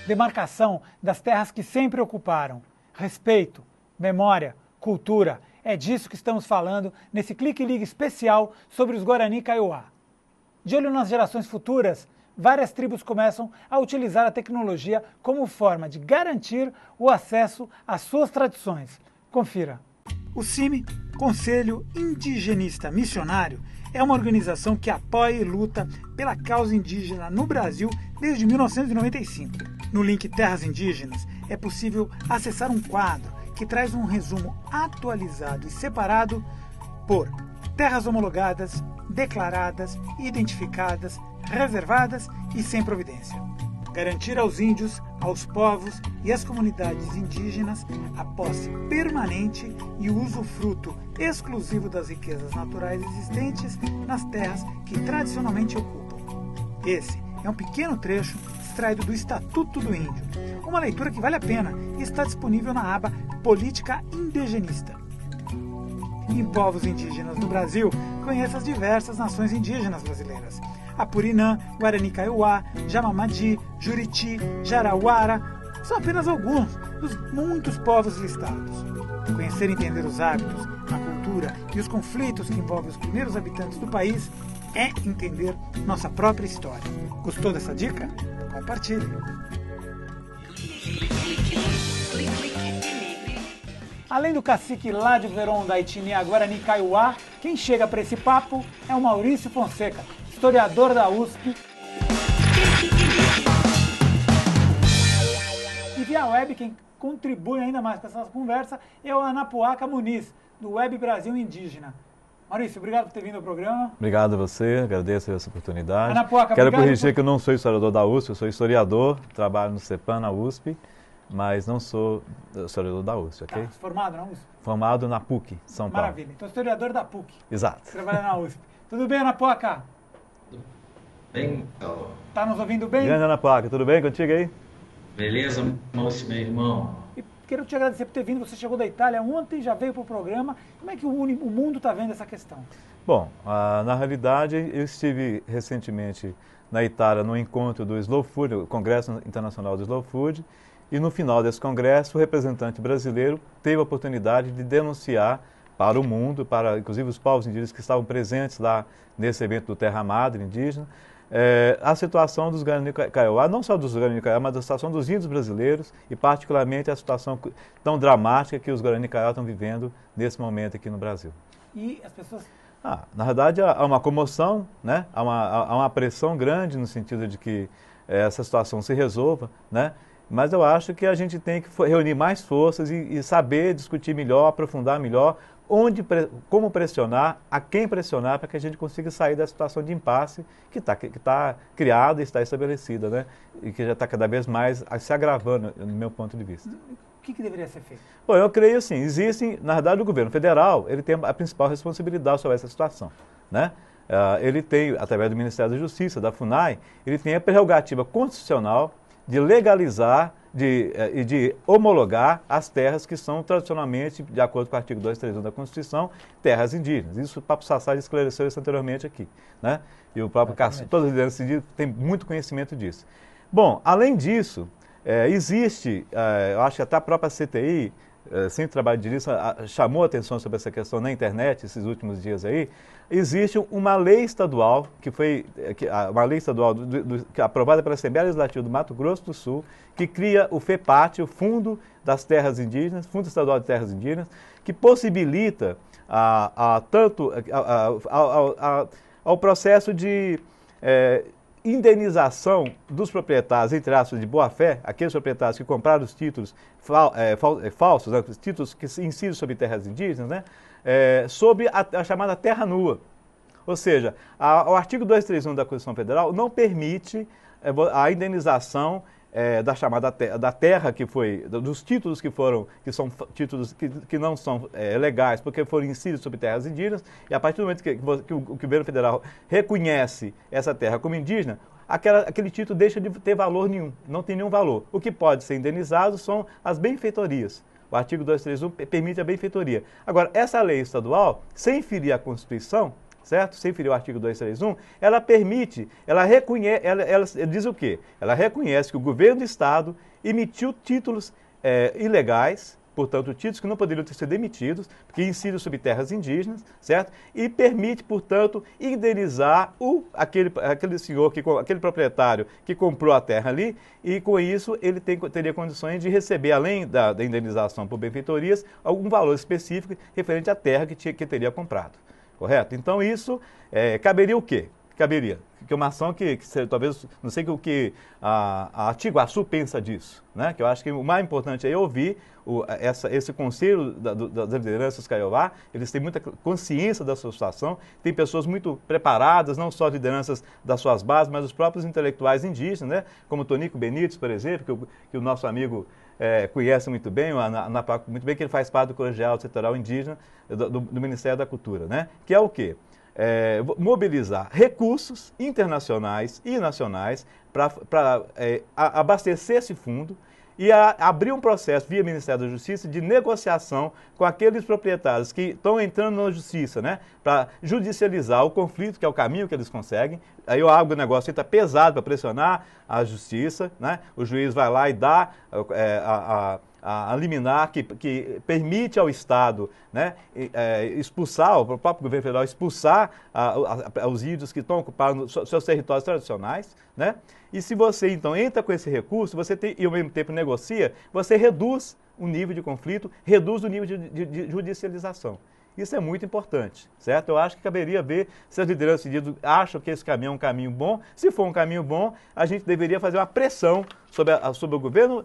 demarcação das terras que sempre ocuparam. Respeito, memória, cultura, é disso que estamos falando nesse Clique Ligue especial sobre os Guarani Kaiowá. De olho nas gerações futuras, várias tribos começam a utilizar a tecnologia como forma de garantir o acesso às suas tradições. Confira. O CIMI, Conselho Indigenista Missionário, é uma organização que apoia e luta pela causa indígena no Brasil desde 1995. No link Terras Indígenas é possível acessar um quadro que traz um resumo atualizado e separado por terras homologadas, declaradas, identificadas, reservadas e sem providência. Garantir aos índios, aos povos e às comunidades indígenas a posse permanente e o usufruto exclusivo das riquezas naturais existentes nas terras que tradicionalmente ocupam. Esse é um pequeno trecho extraído do Estatuto do Índio, uma leitura que vale a pena e está disponível na aba Política Indigenista. Em povos indígenas no Brasil, conheça as diversas nações indígenas brasileiras. Apurinã, Guarani Kaiowá, Jamamadi, Juriti, Jarauara, são apenas alguns dos muitos povos listados. Conhecer e entender os hábitos, a cultura e os conflitos que envolvem os primeiros habitantes do país é entender nossa própria história. Gostou dessa dica? Compartilhe! Além do cacique lá de Veron da etnia Guarani Kaiowá, quem chega para esse papo é o Maurício Fonseca, historiador da USP. E via web, quem contribui ainda mais com essa conversa é o Anapuaca Muniz, do Web Brasil Indígena. Maurício, obrigado por ter vindo ao programa. Obrigado a você, agradeço essa oportunidade. Anapuaca, quero corrigir que eu não sou historiador da USP, eu sou historiador, trabalho no CEPAM, na USP, mas não sou historiador da USP, ok? Formado na USP? Formado na PUC, São Paulo. Maravilha, então historiador da PUC. Exato. Trabalha na USP. Tudo bem, Anapuaca? Bem, Paulo. Tá nos ouvindo bem? Grande Anapuaca, tudo bem contigo aí? Beleza, Maurício, meu irmão? E quero te agradecer por ter vindo, você chegou da Itália ontem, já veio para o programa. Como é que o mundo está vendo essa questão? Bom, na realidade, eu estive recentemente na Itália no encontro do Slow Food, o Congresso Internacional do Slow Food, e no final desse congresso, o representante brasileiro teve a oportunidade de denunciar para o mundo, para inclusive os povos indígenas que estavam presentes lá nesse evento do Terra Madre indígena, a situação dos Guarani Kaiowá, não só dos Guarani Kaiowá, mas a situação dos índios brasileiros e particularmente a situação tão dramática que os Guarani Kaiowá estão vivendo nesse momento aqui no Brasil. E as pessoas... na verdade, há uma comoção, né? Há uma pressão grande no sentido de que essa situação se resolva, né? Mas eu acho que a gente tem que reunir mais forças e saber discutir melhor, aprofundar melhor, como pressionar, a quem pressionar para que a gente consiga sair da situação de impasse que está criada e está estabelecida, né? E que já está cada vez mais se agravando, no meu ponto de vista. O que deveria ser feito? Bom, eu creio assim, na verdade o governo federal, ele tem a principal responsabilidade sobre essa situação, né? Ele tem, através do Ministério da Justiça, da FUNAI, ele tem a prerrogativa constitucional de legalizar e de homologar as terras que são tradicionalmente, de acordo com o artigo 231 da Constituição, terras indígenas. Isso o Papo Sassá esclareceu isso anteriormente aqui, né? E o próprio Cássio, todos os líderes indígenas têm muito conhecimento disso. Bom, além disso, existe, eu acho que até a própria CTI, Centro de Trabalho de Direitos, chamou a atenção sobre essa questão na internet esses últimos dias aí. Existe uma lei estadual, uma lei estadual aprovada pela Assembleia Legislativa do Mato Grosso do Sul, que cria o FEPAT, o Fundo das Terras Indígenas, Fundo Estadual de Terras Indígenas, que possibilita ao processo de indenização dos proprietários, entre aspas, de boa-fé, aqueles proprietários que compraram os títulos falsos, né, os títulos que incidem sobre terras indígenas, né, sobre a chamada terra nua. Ou seja, o artigo 231 da Constituição Federal não permite a indenização da chamada da terra que foi, dos títulos que são títulos que não são legais, porque foram inseridos sobre terras indígenas, e a partir do momento que o governo federal reconhece essa terra como indígena, aquele título deixa de ter valor nenhum, não tem nenhum valor. O que pode ser indenizado são as benfeitorias. O artigo 231 permite a benfeitoria. Agora, essa lei estadual, sem ferir a Constituição, certo? Sem ferir o artigo 231, ela permite, ela reconhece, ela diz o quê? Ela reconhece que o governo do Estado emitiu títulos ilegais, portanto, títulos que não poderiam ter sido emitidos, porque incidem sobre terras indígenas, certo? E permite, portanto, indenizar aquele senhor, aquele proprietário que comprou a terra ali, e com isso ele teria condições de receber, além da indenização por benfeitorias, algum valor específico referente à terra que teria comprado. Correto? Então isso caberia o quê? Caberia. Que é uma ação que talvez, não sei o que a Tiguaçu pensa disso, né? Que eu acho que o mais importante é ouvir esse conselho das lideranças Kaiowá. Eles têm muita consciência da sua situação, tem pessoas muito preparadas, não só lideranças das suas bases, mas os próprios intelectuais indígenas, né? Como Tonico Benites, por exemplo, que o nosso amigo conhece muito bem, muito bem, que ele faz parte do Colegiado Setorial Indígena do Ministério da Cultura, né? Que é o quê? Mobilizar recursos internacionais e nacionais para abastecer esse fundo e abrir um processo via Ministério da Justiça de negociação com aqueles proprietários que estão entrando na Justiça, né, para judicializar o conflito, que é o caminho que eles conseguem. Aí o negócio está pesado para pressionar a Justiça, né? O juiz vai lá e dá a liminar que permite ao Estado, né, expulsar, o próprio governo federal expulsar os índios que estão ocupando seus territórios tradicionais, né? E se você, então, entra com esse recurso, e ao mesmo tempo negocia, você reduz o nível de conflito, reduz o nível de judicialização. Isso é muito importante, certo? Eu acho que caberia ver se as lideranças acham que esse caminho é um caminho bom. Se for um caminho bom, a gente deveria fazer uma pressão sobre o governo,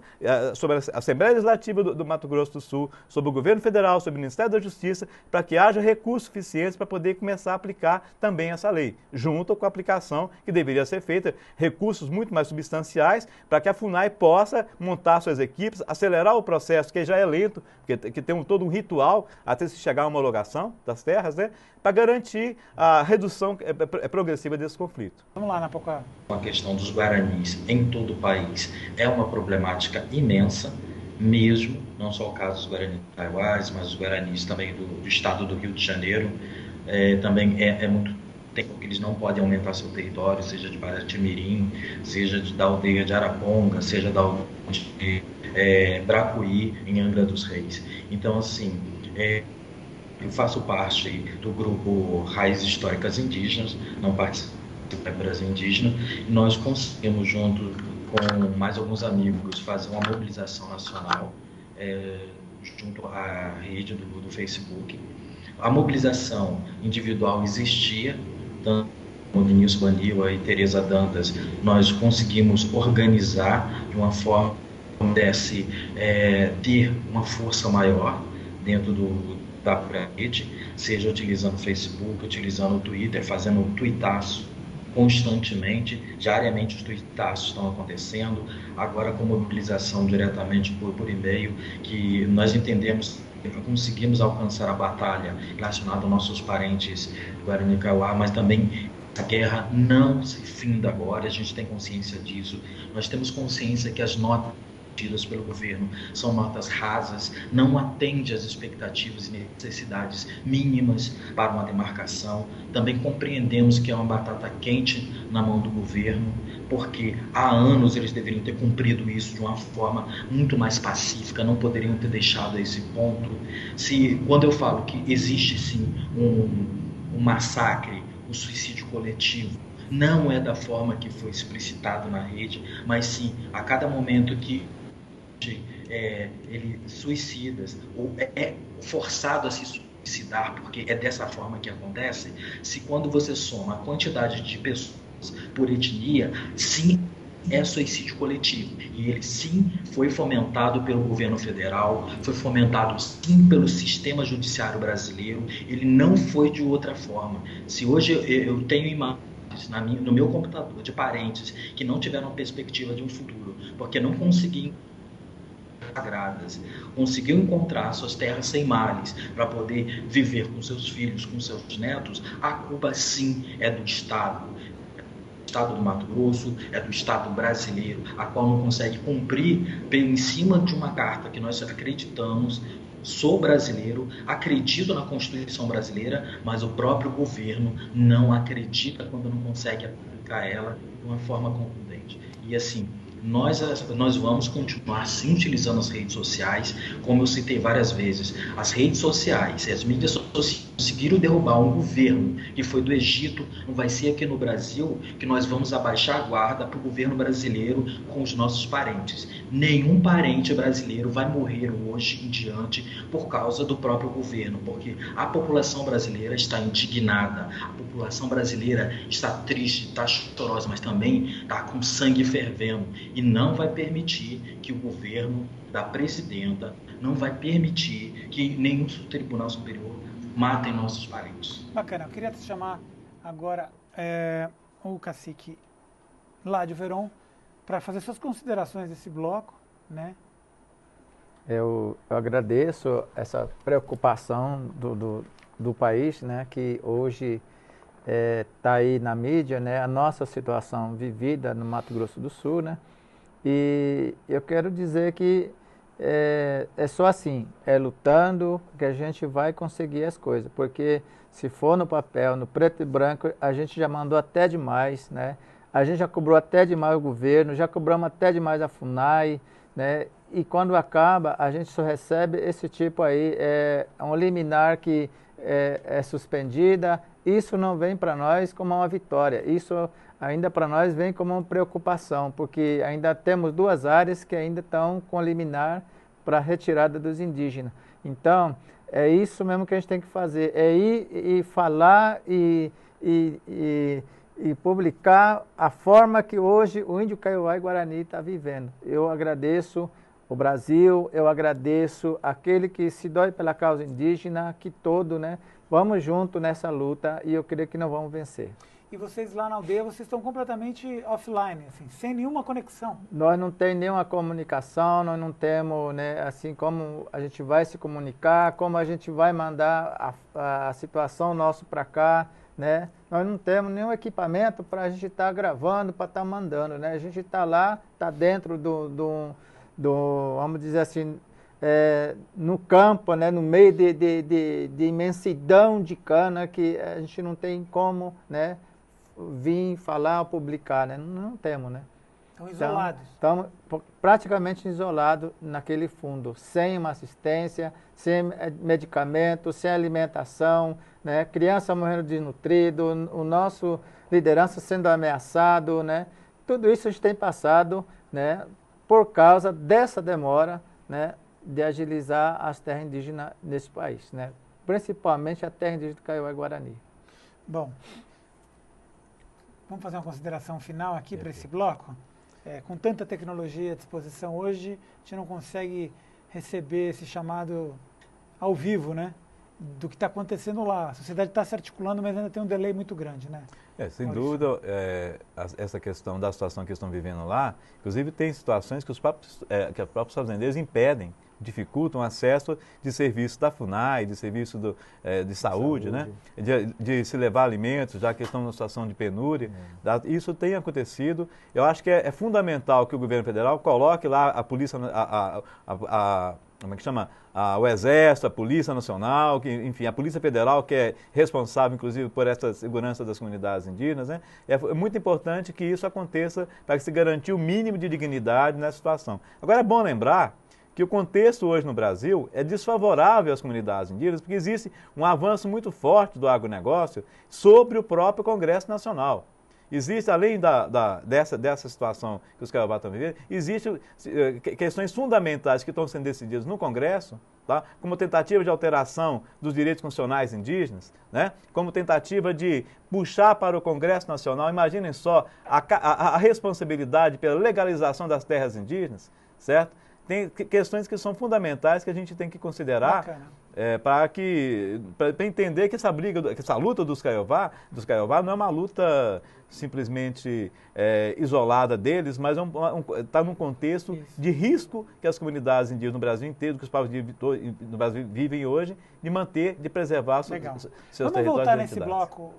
sobre a Assembleia Legislativa do Mato Grosso do Sul, sobre o governo federal, sobre o Ministério da Justiça, para que haja recursos suficientes para poder começar a aplicar também essa lei, junto com a aplicação que deveria ser feita, recursos muito mais substanciais, para que a FUNAI possa montar suas equipes, acelerar o processo, que já é lento, que tem todo um ritual até se chegar a uma homologação das terras, né, para garantir a redução progressiva desse conflito. Vamos lá, Napoca. A questão dos guaranis em todo o país é uma problemática imensa, mesmo, não só o caso dos guaranis kaiowás, mas os guaranis também do estado do Rio de Janeiro, também é muito tempo que eles não podem aumentar seu território, seja de Paraty-Mirim, seja da aldeia de Araponga, seja da aldeia de Bracuí, em Angra dos Reis. Então, assim, eu faço parte do grupo Raízes Históricas Indígenas, não participo do Brasil Indígena, e nós conseguimos, junto com mais alguns amigos, fazer uma mobilização nacional junto à rede do Facebook. A mobilização individual existia, tanto como Vinícius Banila e Tereza Dantas, nós conseguimos organizar de uma forma que pudesse ter uma força maior dentro da rede, seja utilizando o Facebook, utilizando o Twitter, fazendo um tuitaço constantemente, diariamente os tuitaços estão acontecendo, agora com mobilização diretamente por e-mail, que nós entendemos que conseguimos alcançar a batalha relacionada aos nossos parentes Guarani Kaiowá, mas também a guerra não se finda agora, a gente tem consciência disso, nós temos consciência que as notas pelo governo são notas rasas, não atende às expectativas e necessidades mínimas para uma demarcação. Também compreendemos que é uma batata quente na mão do governo, porque há anos eles deveriam ter cumprido isso de uma forma muito mais pacífica, não poderiam ter deixado a esse ponto. Quando eu falo que existe sim um massacre, um suicídio coletivo, não é da forma que foi explicitado na rede, mas sim a cada momento que ele suicida ou é forçado a se suicidar, porque é dessa forma que acontece, se quando você soma a quantidade de pessoas por etnia, sim, é suicídio coletivo. E ele sim foi fomentado pelo governo federal, foi fomentado sim pelo sistema judiciário brasileiro, ele não foi de outra forma. Se hoje eu tenho imagens no meu computador de parentes que não tiveram perspectiva de um futuro, porque não conseguiam sagradas, conseguiu encontrar suas terras sem males para poder viver com seus filhos, com seus netos, a culpa sim é do Estado do Mato Grosso, é do Estado brasileiro, a qual não consegue cumprir em cima de uma carta que nós acreditamos, sou brasileiro, acredito na Constituição brasileira, mas o próprio governo não acredita quando não consegue aplicar ela de uma forma contundente. E assim, nós vamos continuar sim utilizando as redes sociais, como eu citei várias vezes. As redes sociais e as mídias sociais conseguiram derrubar um governo que foi do Egito. Não vai ser aqui no Brasil que nós vamos abaixar a guarda para o governo brasileiro com os nossos parentes. Nenhum parente brasileiro vai morrer hoje em diante por causa do próprio governo, porque a população brasileira está indignada, a população brasileira está triste, está chorosa, mas também está com sangue fervendo e não vai permitir que o governo da presidenta, não vai permitir que nenhum tribunal superior matem nossos parentes. Bacana, eu queria te chamar agora o cacique Ládio Veron para fazer suas considerações desse bloco, né? Eu agradeço essa preocupação do país, né, que hoje está aí na mídia, né, a nossa situação vivida no Mato Grosso do Sul, né, e eu quero dizer que é só assim, lutando que a gente vai conseguir as coisas, porque se for no papel, no preto e branco, a gente já mandou até demais, né, a gente já cobrou até demais o governo, já cobramos até demais a FUNAI, né, e quando acaba, a gente só recebe esse tipo aí, um liminar que é suspendida. Isso não vem para nós como uma vitória, isso ainda para nós vem como uma preocupação, porque ainda temos 2 áreas que ainda estão com liminar para a retirada dos indígenas. Então, é isso mesmo que a gente tem que fazer, é ir e falar e publicar a forma que hoje o índio Kaiowá e Guarani está vivendo. Eu agradeço o Brasil, eu agradeço aquele que se dói pela causa indígena, que todo, né? Vamos junto nessa luta e eu creio que nós vamos vencer. E vocês lá na aldeia, vocês estão completamente offline, assim, sem nenhuma conexão? Nós não temos nenhuma comunicação, nós não temos, né, assim, como a gente vai se comunicar, como a gente vai mandar a situação nossa para cá, né? Nós não temos nenhum equipamento para a gente estar gravando, para estar mandando, né? A gente está lá, está dentro do, vamos dizer assim, no campo, né, no meio de imensidão de cana que a gente não tem como, né, vir falar ou publicar, né? Não temos, né? Estão isolados. Estamos praticamente isolados naquele fundo, sem uma assistência, sem medicamento, sem alimentação, né? Criança morrendo desnutrido, o nosso liderança sendo ameaçado, né? Tudo isso a gente tem passado, né, por causa dessa demora, né, de agilizar as terras indígenas nesse país, né? Principalmente a terra indígena do Kaiowá e Guarani. Bom, vamos fazer uma consideração final aqui para esse bloco? Com tanta tecnologia à disposição hoje, a gente não consegue receber esse chamado ao vivo, né, do que está acontecendo lá. A sociedade está se articulando, mas ainda tem um delay muito grande, né? Sem dúvida, essa questão da situação que estão vivendo lá, inclusive tem situações que os próprios fazendeiros impedem, dificultam o acesso de serviços da FUNAI, de serviço de saúde, né? De se levar alimentos, já que estão numa situação de penúria. Isso tem acontecido. Eu acho que é fundamental que o governo federal coloque lá a polícia, como é que chama? O Exército, a Polícia Nacional, enfim, a Polícia Federal, que é responsável, inclusive, por essa segurança das comunidades indígenas, né? É muito importante que isso aconteça para que se garantir o mínimo de dignidade nessa situação. Agora, é bom lembrar que o contexto hoje no Brasil é desfavorável às comunidades indígenas, porque existe um avanço muito forte do agronegócio sobre o próprio Congresso Nacional. Existe, além dessa situação que os Kaiowá estão vivendo, existem questões fundamentais que estão sendo decididas no Congresso, tá? Como tentativa de alteração dos direitos constitucionais indígenas, né? Como tentativa de puxar para o Congresso Nacional, imaginem só, a responsabilidade pela legalização das terras indígenas, certo? Tem questões que são fundamentais que a gente tem que considerar para entender que essa luta dos Kaiowá não é uma luta simplesmente isolada deles, mas está num contexto de risco que as comunidades indígenas no Brasil inteiro, que os povos no Brasil vivem hoje, de manter, de preservar seus territórios.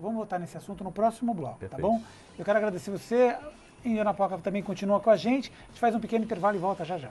Vamos voltar nesse assunto no próximo bloco, perfeito. Tá bom? Eu quero agradecer você. Indianapoca também continua com a gente. A gente faz um pequeno intervalo e volta já já.